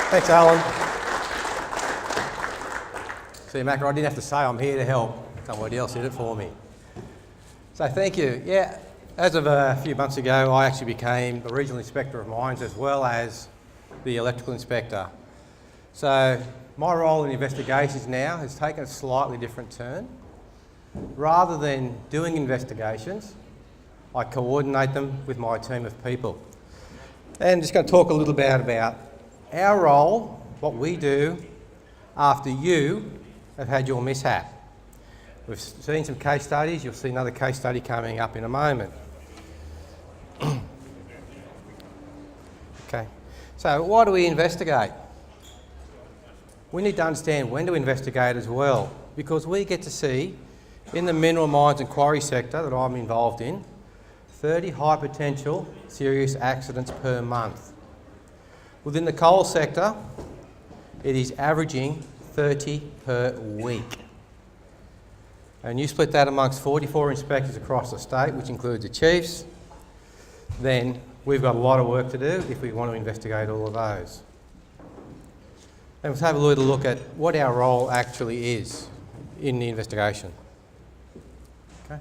Thanks, Alan. See, Macca, I didn't have to say I'm here to help. Somebody else did it for me. So thank you. Yeah, as of a few months ago, I actually became the Regional Inspector of Mines as well as the Electrical Inspector. So my role in investigations now has taken a slightly different turn. Rather than doing investigations, I coordinate them with my team of people. And I'm just going to talk a little bit about our role, what we do after you have had your mishap. We've seen some case studies. You'll see another case study coming up in a moment. Okay, so why do we investigate? We need to understand when to investigate as well, because we get to see in the mineral mines and quarry sector that I'm involved in, 30 high potential serious accidents per month. Within the coal sector, it is averaging 30 per week. And you split that amongst 44 inspectors across the state, which includes the chiefs, then we've got a lot of work to do if we want to investigate all of those. And let's have a little look at what our role actually is in the investigation. Okay.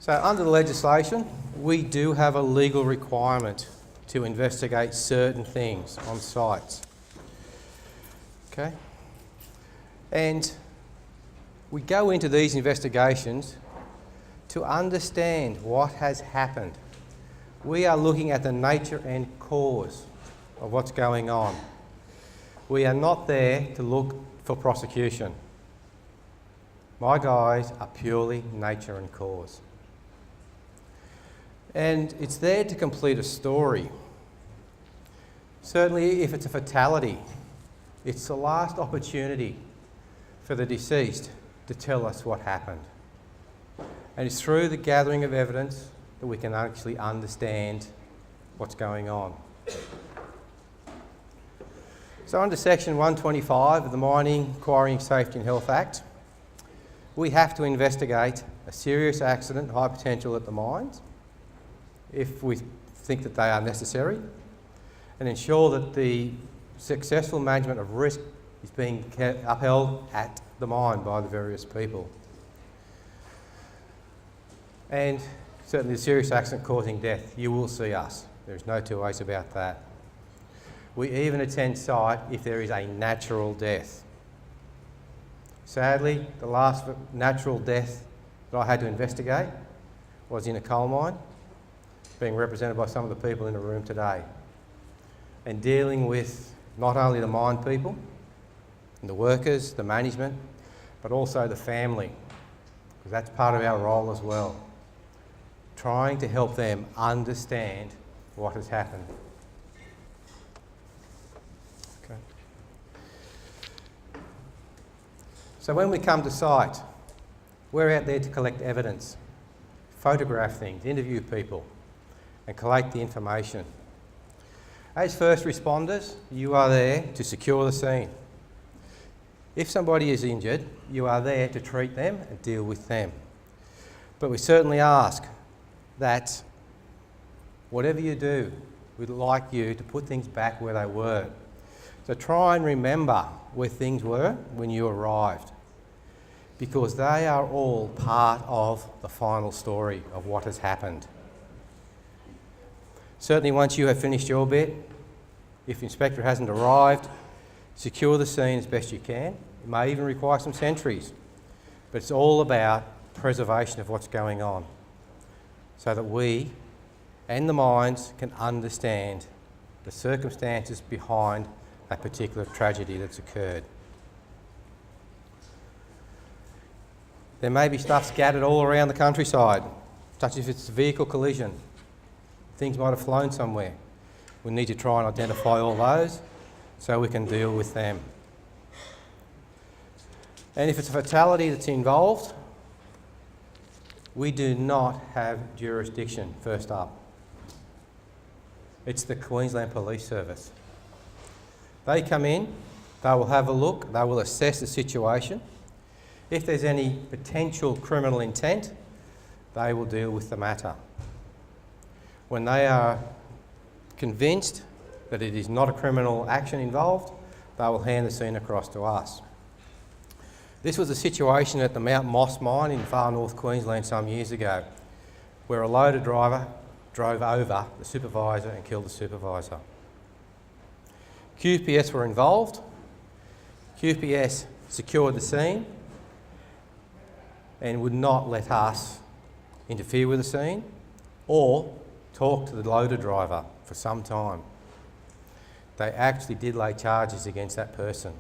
So under the legislation, we do have a legal requirement to investigate certain things on sites. Okay. And we go into these investigations to understand what has happened. We are looking at the nature and cause of what's going on. We are not there to look for prosecution. My guys are purely nature and cause. And it's there to complete a story. Certainly if it's a fatality, it's the last opportunity for the deceased to tell us what happened. And it's through the gathering of evidence that we can actually understand what's going on. So under section 125 of the Mining, Quarrying, Safety and Health Act, we have to investigate a serious accident, high potential at the mines, if we think that they are necessary, and ensure that the successful management of risk is being upheld at the mine by the various people. And certainly the serious accident causing death, you will see us. There's no two ways about that. We even attend site if there is a natural death. Sadly, the last natural death that I had to investigate was in a coal mine, being represented by some of the people in the room today, and dealing with not only the mine people, and the workers, the management, but also the family, because that's part of our role as well. Trying to help them understand what has happened. Okay. So when we come to site, we're out there to collect evidence, photograph things, interview people, and collect the information. As first responders, you are there to secure the scene. If somebody is injured, you are there to treat them and deal with them. But we certainly ask that whatever you do, we'd like you to put things back where they were. So try and remember where things were when you arrived, because they are all part of the final story of what has happened. Certainly once you have finished your bit, if the inspector hasn't arrived, secure the scene as best you can. It may even require some sentries, but it's all about preservation of what's going on so that we and the mines can understand the circumstances behind a particular tragedy that's occurred. There may be stuff scattered all around the countryside, such as if it's a vehicle collision. Things might have flown somewhere. We need to try and identify all those so we can deal with them. And if it's a fatality that's involved, we do not have jurisdiction, first up. It's the Queensland Police Service. They come in, they will have a look, they will assess the situation. If there's any potential criminal intent, they will deal with the matter. When they are convinced that it is not a criminal action involved, they will hand the scene across to us. This was a situation at the Mount Moss mine in far north Queensland some years ago, where a loader driver drove over the supervisor and killed the supervisor. QPS were involved. QPS secured the scene and would not let us interfere with the scene or talk to the loader driver for some time. They actually did lay charges against that person.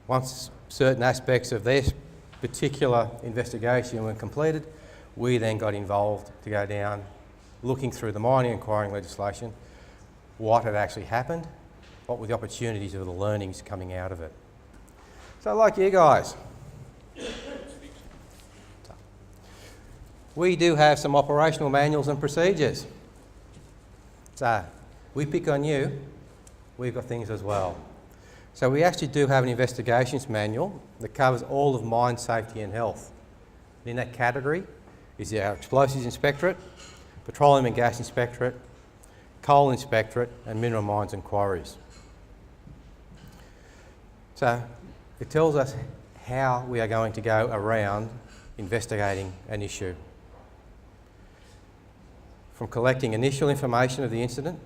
Once certain aspects of their particular investigation were completed, we then got involved to go down, looking through the mining inquiring legislation, what had actually happened, what were the opportunities or the learnings coming out of it. So like you guys, we do have some operational manuals and procedures. So we pick on you, we've got things as well. So we actually do have an investigations manual that covers all of mine safety and health. In that category is our Explosives Inspectorate, Petroleum and Gas Inspectorate, Coal Inspectorate and Mineral Mines and Quarries. So it tells us how we are going to go around investigating an issue. From collecting initial information of the incident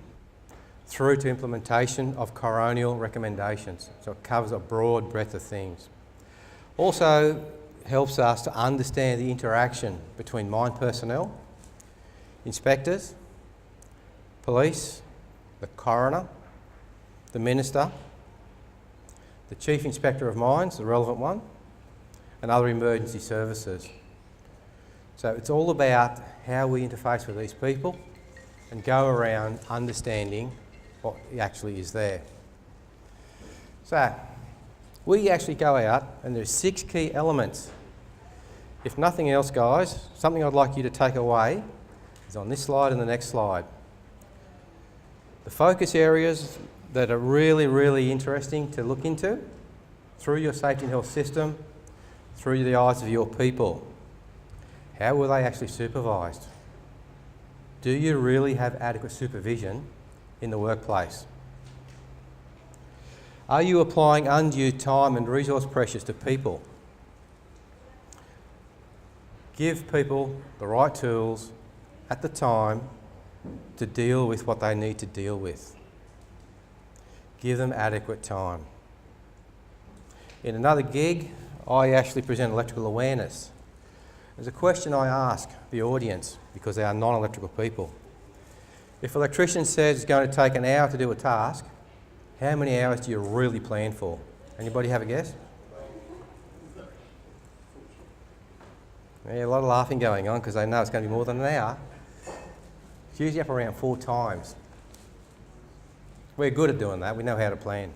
through to implementation of coronial recommendations. So it covers a broad breadth of things. Also helps us to understand the interaction between mine personnel, inspectors, police, the coroner, the minister, the Chief Inspector of Mines, the relevant one, and other emergency services. So it's all about how we interface with these people and go around understanding what actually is there. So we actually go out and there's 6 key elements. If nothing else, guys, something I'd like you to take away is on this slide and the next slide. The focus areas that are really, really interesting to look into through your safety and health system, through the eyes of your people. How were they actually supervised? Do you really have adequate supervision in the workplace? Are you applying undue time and resource pressures to people? Give people the right tools at the time to deal with what they need to deal with. Give them adequate time. In another gig, I actually present electrical awareness. There's a question I ask the audience, because they are non-electrical people. If an electrician says it's going to take an hour to do a task, how many hours do you really plan for? Anybody have a guess? Yeah, a lot of laughing going on because they know it's going to be more than an hour. It's usually up around 4 times. We're good at doing that. We know how to plan.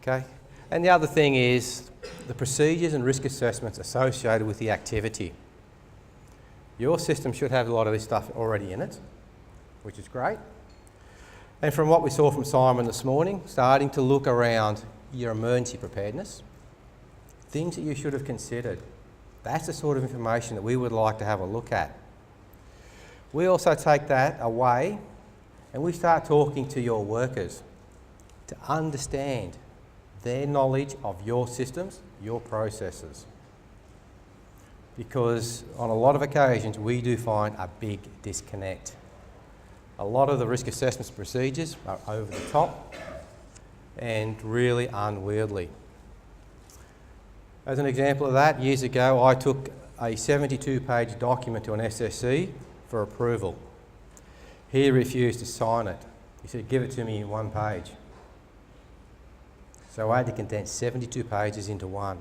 Okay? And the other thing is the procedures and risk assessments associated with the activity. Your system should have a lot of this stuff already in it, which is great. And from what we saw from Simon this morning, starting to look around your emergency preparedness, things that you should have considered. That's the sort of information that we would like to have a look at. We also take that away and we start talking to your workers to understand their knowledge of your systems, your processes. Because on a lot of occasions we do find a big disconnect. A lot of the risk assessments procedures are over the top and really unwieldy. As an example of that, years ago I took a 72-page document to an SSC for approval. He refused to sign it. He said, give it to me in 1 page. So I had to condense 72 pages into one.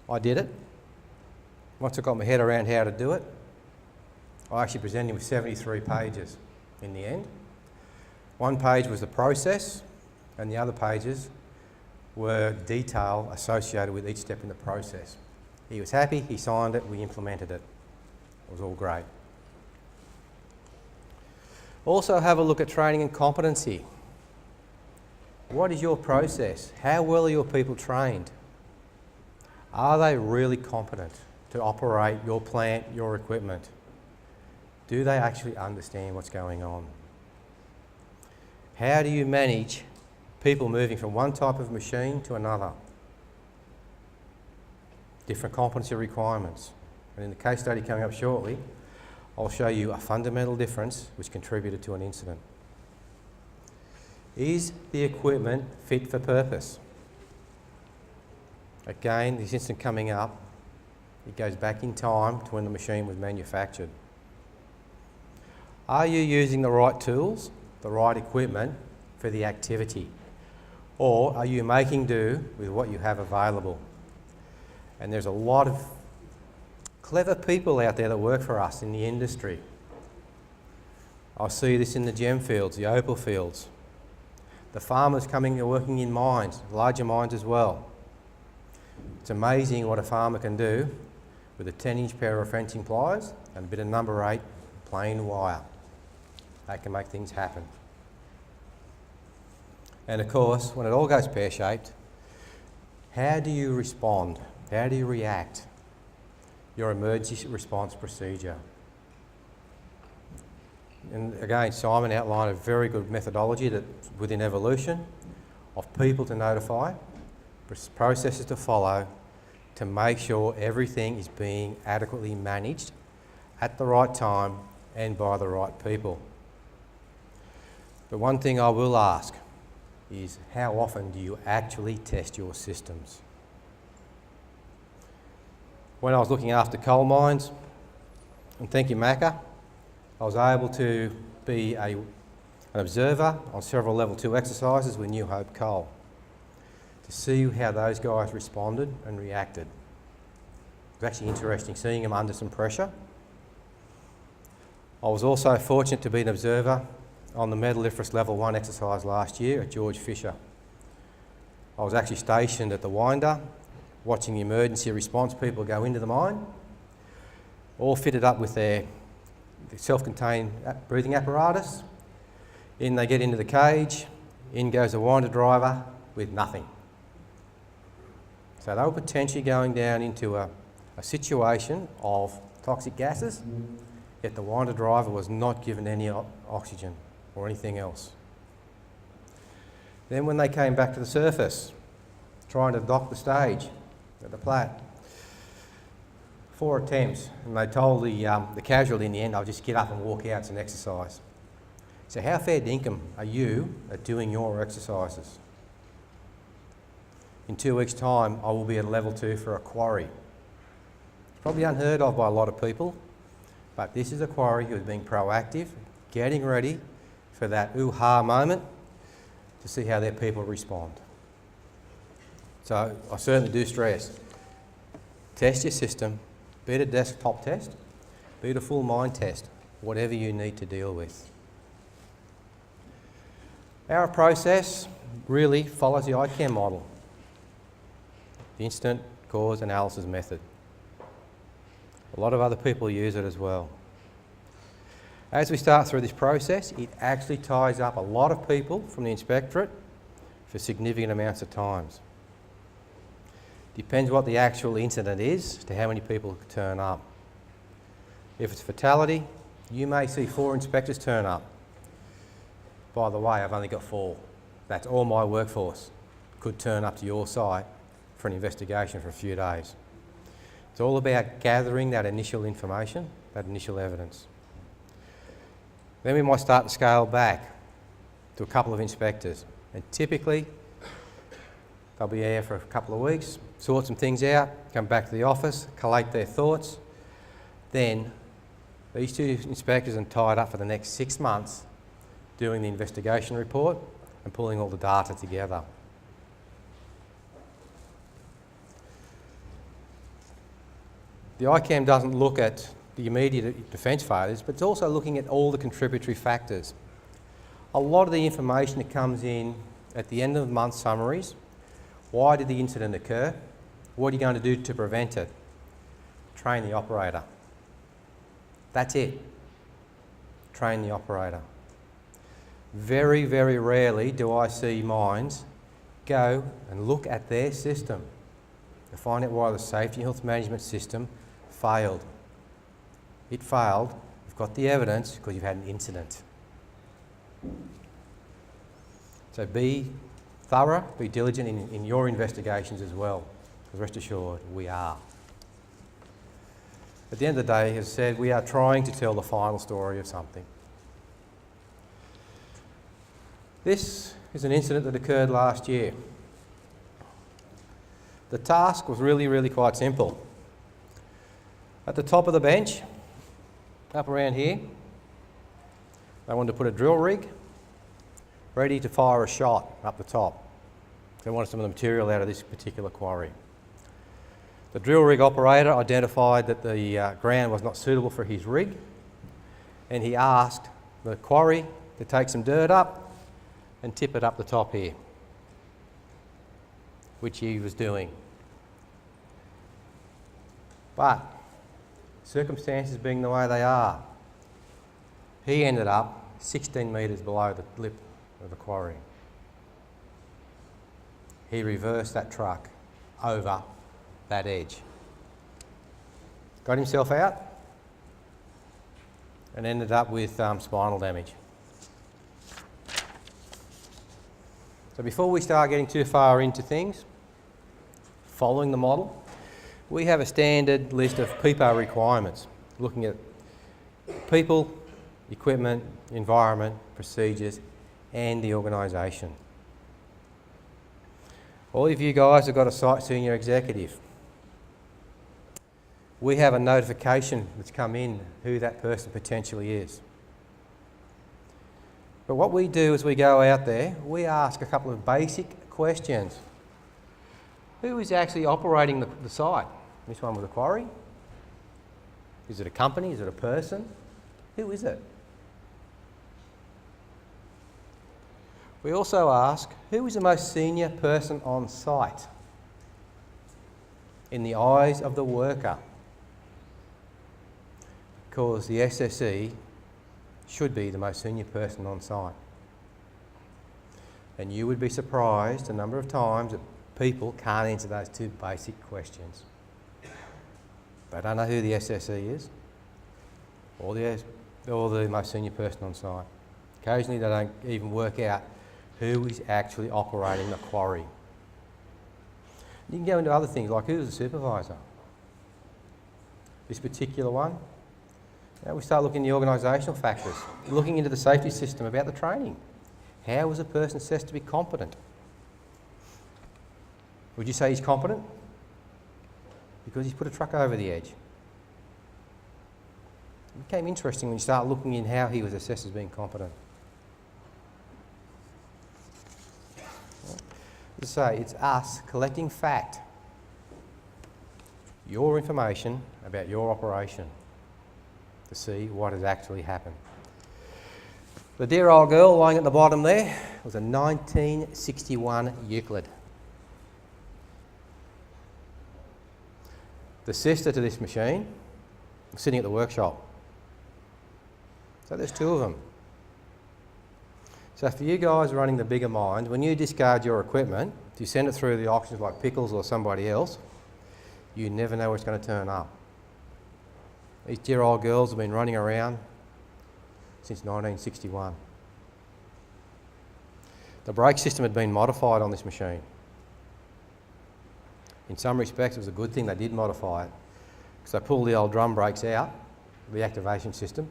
I did it. Once I got my head around how to do it, I actually presented him with 73 pages in the end. 1 page was the process and the other pages were detail associated with each step in the process. He was happy, he signed it, we implemented it. It was all great. Also have a look at training and competency. What is your process? How well are your people trained? Are they really competent to operate your plant, your equipment? Do they actually understand what's going on? How do you manage people moving from one type of machine to another? Different competency requirements. And in the case study coming up shortly, I'll show you a fundamental difference which contributed to an incident. Is the equipment fit for purpose? Again, this incident coming up, it goes back in time to when the machine was manufactured. Are you using the right tools, the right equipment for the activity? Or are you making do with what you have available? And there's a lot of clever people out there that work for us in the industry. I see this in the gem fields, the opal fields. The farmers coming and working in mines, larger mines as well. It's amazing what a farmer can do with a 10-inch pair of fencing pliers and a bit of number 8 plain wire. That can make things happen. And of course, when it all goes pear-shaped, how do you respond? How do you react? Your emergency response procedure. And again, Simon outlined a very good methodology that within evolution of people to notify, processes to follow, to make sure everything is being adequately managed at the right time and by the right people. But one thing I will ask is, how often do you actually test your systems? When I was looking after coal mines, and thank you Macca, I was able to be an observer on several level 2 exercises with New Hope Coal to see how those guys responded and reacted. It was actually interesting seeing them under some pressure. I was also fortunate to be an observer on the metalliferous level 1 exercise last year at George Fisher. I was actually stationed at the winder, watching the emergency response people go into the mine, all fitted up with their self-contained breathing apparatus. In they get into the cage, in goes the winder driver with nothing. So they were potentially going down into a situation of toxic gases, yet the winder driver was not given any oxygen or anything else. Then when they came back to the surface, trying to dock the stage at the plat, 4 attempts, and they told the casualty in the end, I'll just get up and walk out, it's an exercise. So how fair dinkum are you at doing your exercises? In 2 weeks' time, I will be at level 2 for a quarry. It's probably unheard of by a lot of people, but this is a quarry who is being proactive, getting ready for that ooh-ha moment to see how their people respond. So I certainly do stress, test your system, be it a desktop test, be it a full mine test, whatever you need to deal with. Our process really follows the ICAM model, the Incident Cause Analysis method. A lot of other people use it as well. As we start through this process, it actually ties up a lot of people from the Inspectorate for significant amounts of times. Depends what the actual incident is to how many people turn up. If it's fatality, you may see 4 inspectors turn up. By the way, I've only got 4. That's all my workforce could turn up to your site for an investigation for a few days. It's all about gathering that initial information, that initial evidence. Then we might start to scale back to a couple of inspectors, and typically they'll be there for a couple of weeks, sort some things out, come back to the office, collate their thoughts. Then these 2 inspectors are tied up for the next 6 months doing the investigation report and pulling all the data together. The ICAM doesn't look at the immediate defence failures, but it's also looking at all the contributory factors. A lot of the information that comes in at the end of the month summaries, why did the incident occur? What are you going to do to prevent it? Train the operator. That's it. Train the operator. Very, very rarely do I see mines go and look at their system to find out why the safety and health management system failed. It failed, you've got the evidence because you've had an incident. So be thorough, be diligent in your investigations as well, because rest assured, we are. At the end of the day, as I said, we are trying to tell the final story of something. This is an incident that occurred last year. The task was really quite simple. At the top of the bench, up around here, they wanted to put a drill rig ready to fire a shot up the top. They wanted some of the material out of this particular quarry. The drill rig operator identified that the ground was not suitable for his rig, and he asked the quarry to take some dirt up and tip it up the top here, which he was doing. But circumstances being the way they are, he ended up 16 metres below the lip of the quarry. He reversed that truck over that edge, got himself out, and ended up with spinal damage. So before we start getting too far into things, following the model, we have a standard list of PEPA requirements, looking at people, equipment, environment, procedures, and the organisation. All of you guys have got a site senior executive. We have a notification that's come in who that person potentially is. But what we do as we go out there, we ask a couple of basic questions. Who is actually operating the site? This one with a quarry? Is it a company? Is it a person? Who is it? We also ask, who is the most senior person on site in the eyes of the worker? Because the SSE should be the most senior person on site. And you would be surprised a number of times that people can't answer those two basic questions. They don't know who the SSE is or the most senior person on site. Occasionally they don't even work out who is actually operating the quarry. You can go into other things like who's the supervisor? This particular one. Now we start looking at the organisational factors, looking into the safety system about the training. How was a person assessed to be competent? Would you say he's competent? Because he's put a truck over the edge. It became interesting when you start looking in how he was assessed as being competent. As I say, it's us collecting fact, your information about your operation, to see what has actually happened. The dear old girl lying at the bottom there was a 1961 Euclid. The sister to this machine was sitting at the workshop. So there's two of them. So for you guys running the bigger mines, when you discard your equipment, if you send it through the auctions like Pickles or somebody else, you never know where it's going to turn up. These dear old girls have been running around since 1961. The brake system had been modified on this machine. In some respects, it was a good thing they did modify it, because they pulled the old drum brakes out, the activation system,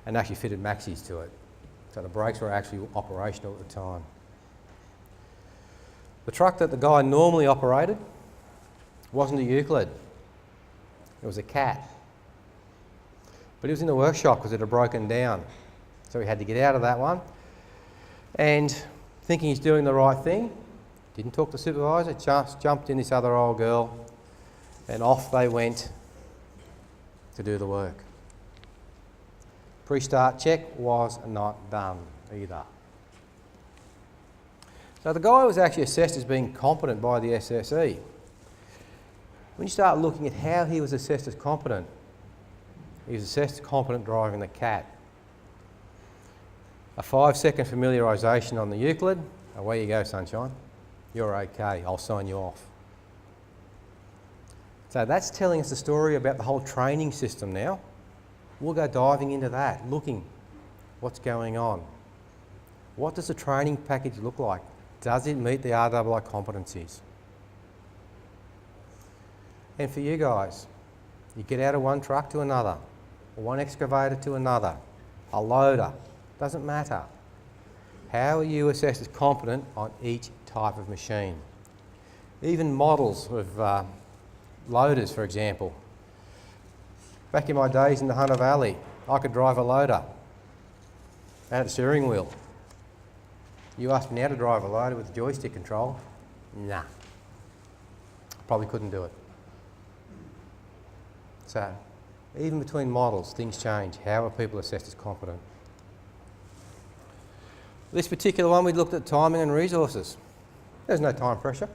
and actually fitted maxis to it. So the brakes were actually operational at the time. The truck that the guy normally operated wasn't a Euclid. It was a Cat. But he was in the workshop because it had broken down. So he had to get out of that one. And thinking he's doing the right thing, didn't talk to the supervisor, just jumped in this other old girl, and off they went to do the work. Pre-start check was not done either. So the guy was actually assessed as being competent by the SSE. When you start looking at how he was assessed as competent, he was assessed as competent driving the Cat. A 5-second familiarisation on the Euclid, away you go sunshine, you're okay, I'll sign you off. So that's telling us the story about the whole training system now. We'll go diving into that, looking what's going on. What does the training package look like? Does it meet the RII competencies? And for you guys, you get out of one truck to another, or one excavator to another, a loader, doesn't matter. How are you assessed as competent on each type of machine? Even models of loaders, for example. Back in my days in the Hunter Valley, I could drive a loader. I had a steering wheel. You asked me how to drive a loader with joystick control? Nah. Probably couldn't do it. So, even between models, things change. How are people assessed as competent? This particular one, we looked at timing and resources. There's no time pressure.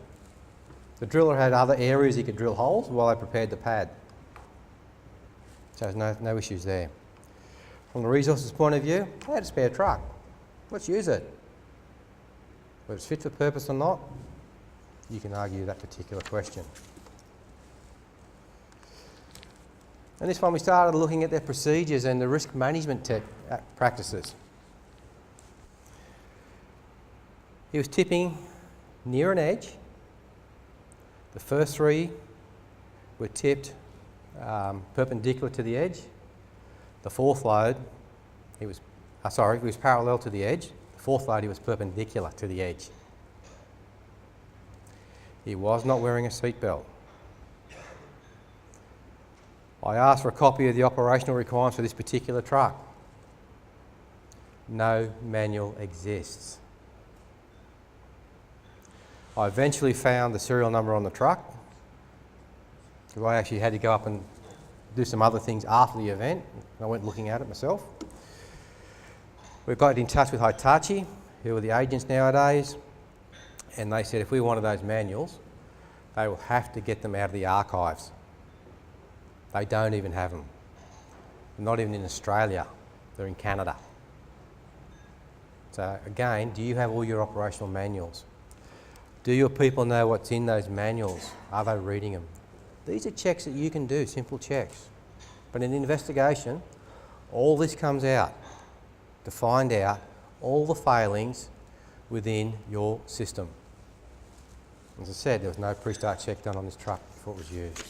The driller had other areas he could drill holes while they prepared the pad. So there's no issues there. From the resources point of view, they had a spare truck. Let's use it. Whether it's fit for purpose or not, you can argue that particular question. And this one we started looking at their procedures and the risk management practices. He was tipping near an edge. The first three were tipped perpendicular to the edge. The fourth load, he was parallel to the edge. The fourth load, he was perpendicular to the edge. He was not wearing a seatbelt. I asked for a copy of the operational requirements for this particular truck. No manual exists. I eventually found the serial number on the truck, because I actually had to go up and do some other things after the event. I went looking at it myself. We got in touch with Hitachi, who are the agents nowadays, and they said if we wanted those manuals, they will have to get them out of the archives. They don't even have them. Not even in Australia. They're in Canada. So again, do you have all your operational manuals? Do your people know what's in those manuals? Are they reading them? These are checks that you can do, simple checks. But in an investigation, all this comes out to find out all the failings within your system. As I said, there was no pre-start check done on this truck before it was used.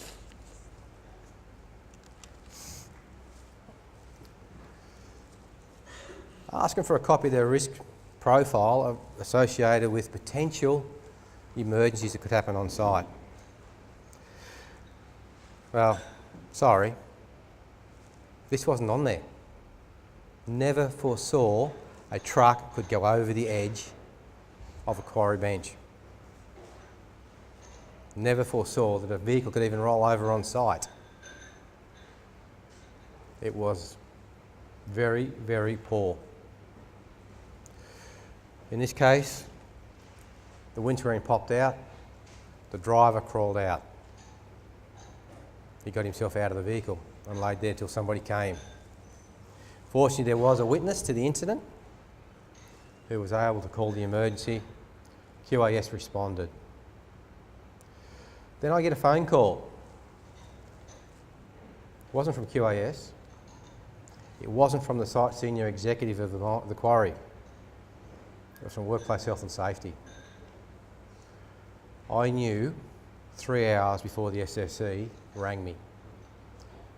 Asking for a copy of their risk profile associated with potential emergencies that could happen on site. Well, sorry, this wasn't on there. Never foresaw a truck could go over the edge of a quarry bench. Never foresaw that a vehicle could even roll over on site. It was very, very poor. In this case, the windscreen popped out, the driver crawled out. He got himself out of the vehicle and laid there till somebody came. Fortunately, there was a witness to the incident who was able to call the emergency. QAS responded. Then I get a phone call. It wasn't from QAS. It wasn't from the site senior executive of the quarry. It was from Workplace Health and Safety. I knew 3 hours before the SSE rang me.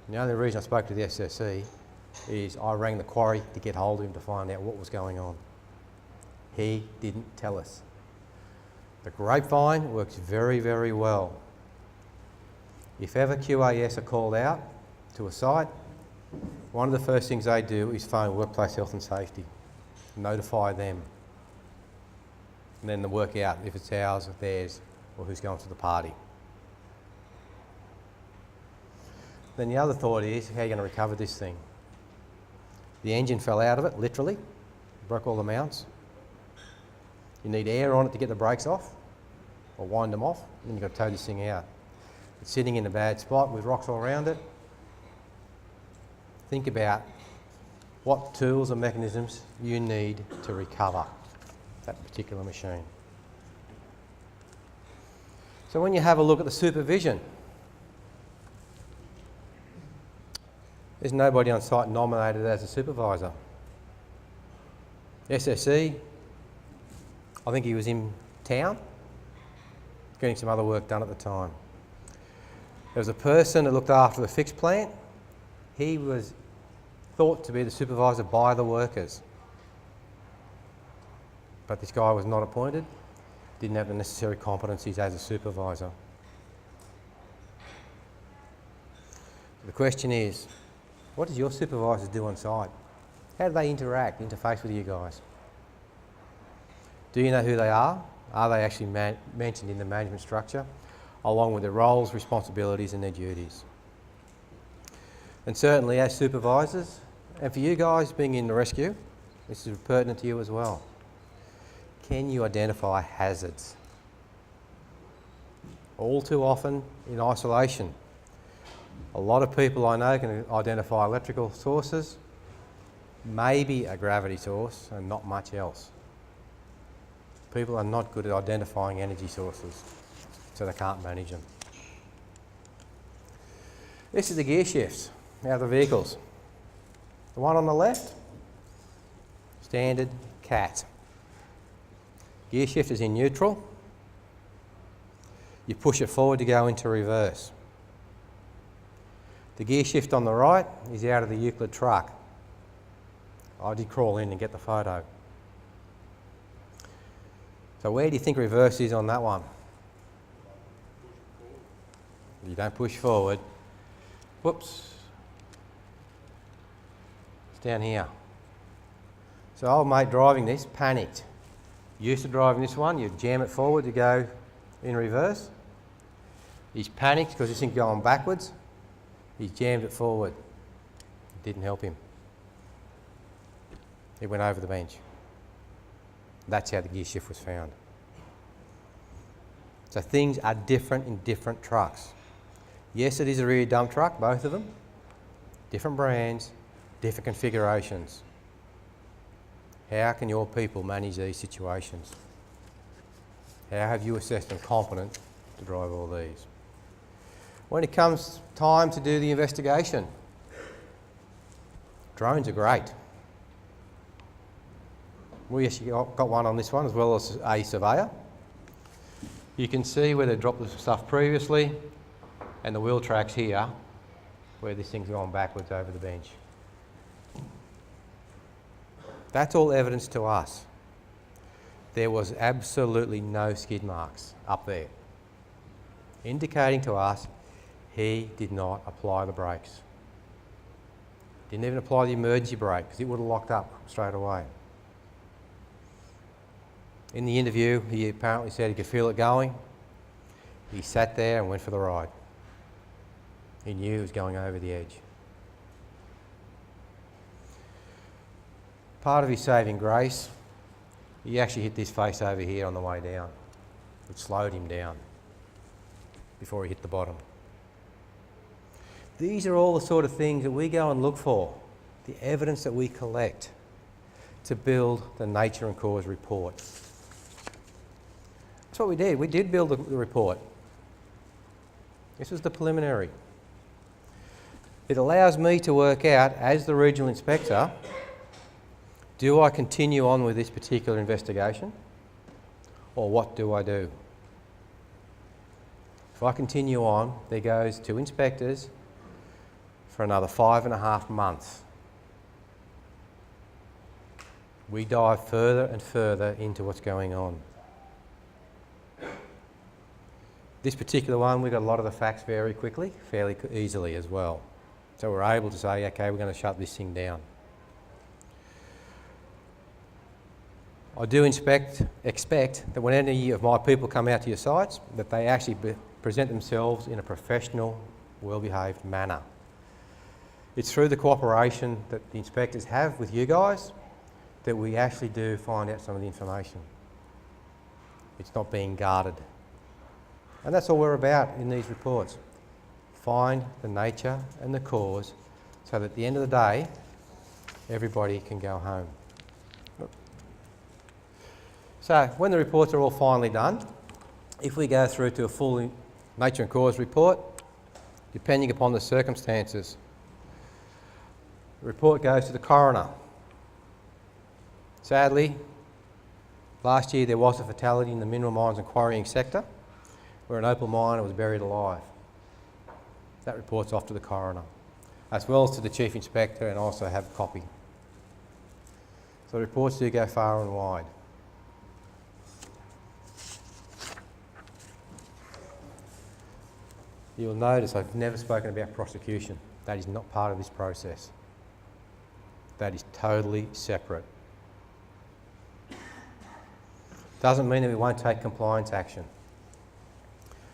And the only reason I spoke to the SSE is I rang the quarry to get hold of him to find out what was going on. He didn't tell us. The grapevine works very, very well. If ever QAS are called out to a site, one of the first things they do is phone Workplace Health and Safety, notify them, and then they work out if it's ours or theirs or who's going to the party. Then the other thought is, how are you going to recover this thing? The engine fell out of it, literally, broke all the mounts. You need air on it to get the brakes off, or wind them off, and then you've got to tow this thing out. It's sitting in a bad spot with rocks all around it. Think about what tools or mechanisms you need to recover that particular machine. So when you have a look at the supervision, there's nobody on site nominated as a supervisor. SSE, I think he was in town, getting some other work done at the time. There was a person that looked after the fixed plant. He was thought to be the supervisor by the workers. But this guy was not appointed, didn't have the necessary competencies as a supervisor. The question is, what does your supervisors do on site? How do they interface with you guys? Do you know who they are? Are they actually mentioned in the management structure, along with their roles, responsibilities and their duties? And certainly as supervisors, and for you guys being in the rescue, this is pertinent to you as well. Can you identify hazards? All too often in isolation, a lot of people I know can identify electrical sources, maybe a gravity source and not much else. People are not good at identifying energy sources, so they can't manage them. This is the gear shifts out of the vehicles. The one on the left, standard CAT. Gear shift is in neutral. You push it forward to go into reverse. The gear shift on the right is out of the Euclid truck. I did crawl in and get the photo. So where do you think reverse is on that one? You don't push forward. Whoops. It's down here. So old mate driving this panicked. Used to driving this one, you jam it forward to go in reverse. He's panicked because this thing's going backwards. He's jammed it forward. It didn't help him. He went over the bench. That's how the gear shift was found. So things are different in different trucks. Yes, it is a rear dump truck, both of them. Different brands, different configurations. How can your people manage these situations? How have you assessed them competent to drive all these? When it comes time to do the investigation, drones are great. We actually got one on this one as well as a surveyor. You can see where they dropped the stuff previously and the wheel tracks here where this thing's gone backwards over the bench. That's all evidence to us. There was absolutely no skid marks up there, indicating to us he did not apply the brakes. Didn't even apply the emergency brake because it would have locked up straight away. In the interview, he apparently said he could feel it going. He sat there and went for the ride. He knew he was going over the edge. Part of his saving grace, he actually hit this face over here on the way down, which slowed him down before he hit the bottom. These are all the sort of things that we go and look for, the evidence that we collect to build the nature and cause report. That's what we did. We did build the report. This was the preliminary. It allows me to work out, as the regional inspector, do I continue on with this particular investigation, or what do I do? If I continue on, there goes to inspectors for another 5.5 months. We dive further and further into what's going on. This particular one, we got a lot of the facts very quickly, fairly easily as well. So we're able to say, okay, we're going to shut this thing down. I do expect that when any of my people come out to your sites, that they actually present themselves in a professional, well-behaved manner. It's through the cooperation that the inspectors have with you guys that we actually do find out some of the information. It's not being guarded. And that's all we're about in these reports. Find the nature and the cause so that at the end of the day, everybody can go home. So when the reports are all finally done, if we go through to a full nature and cause report, depending upon the circumstances, the report goes to the coroner. Sadly, Last year there was a fatality in the mineral mines and quarrying sector where an opal miner was buried alive. That report's off to the coroner, as well as to the Chief Inspector, and also have a copy. So the reports do go far and wide. You'll notice I've never spoken about prosecution. That is not part of this process. That is totally separate. Doesn't mean that we won't take compliance action.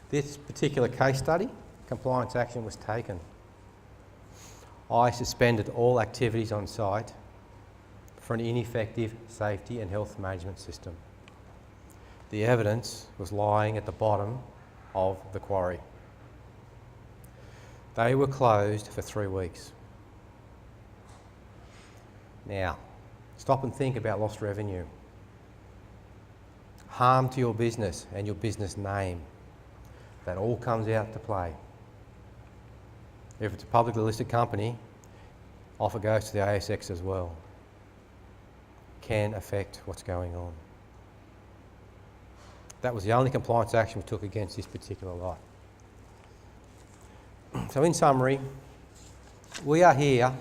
This particular case study, compliance action was taken. I suspended all activities on site for an ineffective safety and health management system. The evidence was lying at the bottom of the quarry. They were closed for 3 weeks. Now, stop and think about lost revenue. Harm to your business and your business name. That all comes out to play. If it's a publicly listed company, off it goes to the ASX as well. Can affect what's going on. That was the only compliance action we took against this particular lot. So in summary, we are here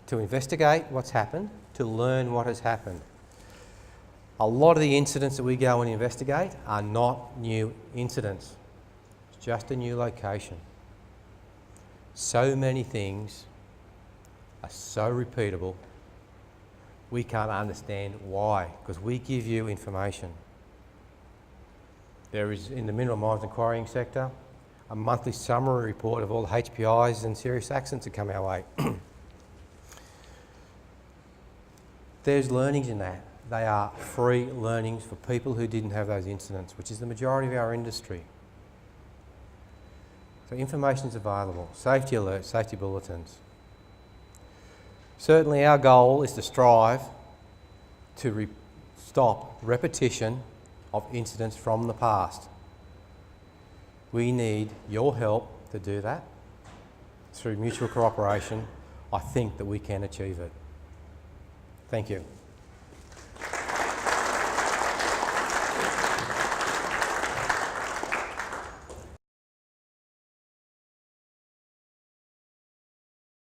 to investigate what's happened, to learn what has happened. A lot of the incidents that we go and investigate are not new incidents. It's just a new location. So many things are so repeatable, we can't understand why, because we give you information. There is, in the mineral mines and quarrying sector, a monthly summary report of all the HPIs and serious accidents that come our way. There's learnings in that. They are free learnings for people who didn't have those incidents, which is the majority of our industry. So information is available, safety alerts, safety bulletins. Certainly our goal is to strive to stop repetition of incidents from the past. We need your help to do that. Through mutual cooperation, I think that we can achieve it. Thank you.